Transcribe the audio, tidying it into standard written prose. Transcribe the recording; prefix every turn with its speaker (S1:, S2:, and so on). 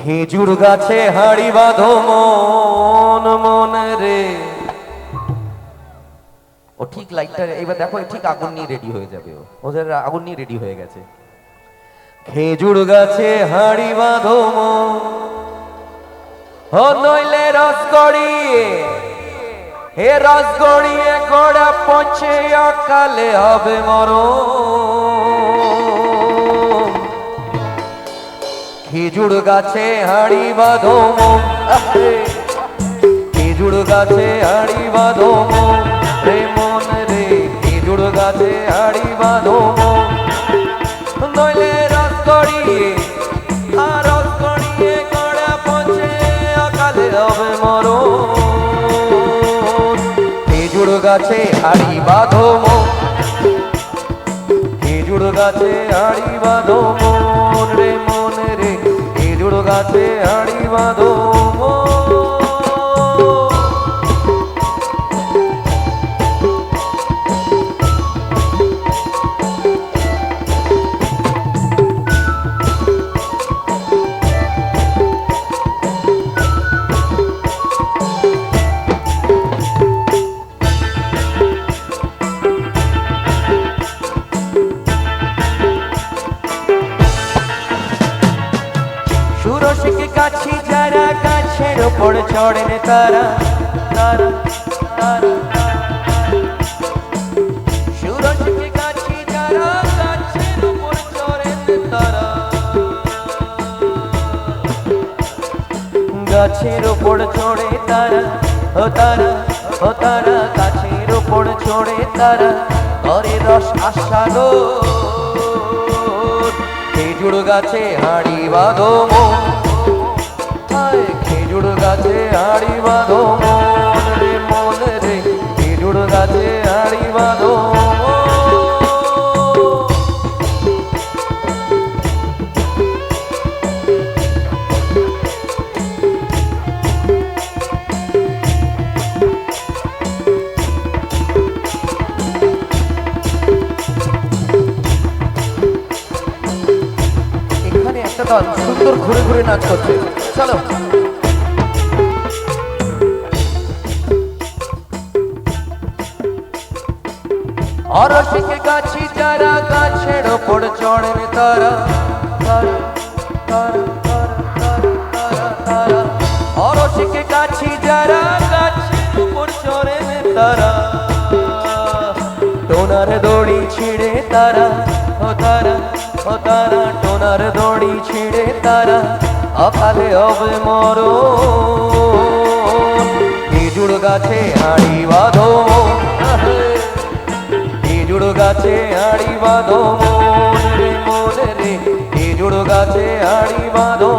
S1: খেজুর গাছে হাড়ি বাঁধো মন মন রে। ও ঠিক লাইটটা এইবার দেখো, ঠিক আগুন নিয়ে রেডি হয়ে যাবে। ওদের আগুন নিয়ে রেডি হয়ে গেছে। খেজুর গাছে হাড়ি বাঁধো মন, ও নইলে রস গড়িয়ে, হে রস গড়িয়ে গোড়া পচে অকালে হবে মরণ। খেজুর গাছে হাড়ি বাঁধো মন, খেজুর গাছে হাড়ি বাঁধো মন রে মন রে। খেজুর গাছে হাড়ি বাঁধো মন, নইলে রস গড়িয়ে, আর রস গড়িয়ে গোড়া পচে অকালে হবে মরণ। খেজুর গাছে হাড়ি বাঁধো মন, খেজুর গাছে হাড়ি বাঁধো মন রে মন রে। খেজুর গাছে হাড়ি বাঁধো মন। সুরসিকে কাছি যারা গাছের ওপর চড়েন তারা, তারা তারা। সুরসিকে কাছি যারা গাছের ওপর চড়েন তারা, গাছের ওপর চড়ে তারা, ও তারা ও তারা। গাছের ওপর চড়ে তারা করে রস আস্বাদন। খেজুর গাছে হাড়ি বাঁধো মন, খেজুর গাছে হাড়ি বাঁধো মন রে মন রে। খেজুর গাছে হাড়ি বাঁধো মন। একটা দল সুন্দর ঘুরে ঘুরে নাচ করছে, চলো। অরসিকে গাছি যারা গাছের ওপর চড়েন তারা, তারা তারা তারা তারা তারা। অরসিকে গাছি যারা গাছের ওপর চড়েন তারা, টোনার দড়ি ছিঁড়ে তারা, ও তারা ও তারা। টোনার দড়ি ছিঁড়ে তারা অকালে হবে মরণ। খেজুর গাছে হাড়ি বাঁধো মন, খেজুর গাছে হাড়ি বাঁধো মন রে মন রে। খেজুর গাছে হাড়ি বাঁধো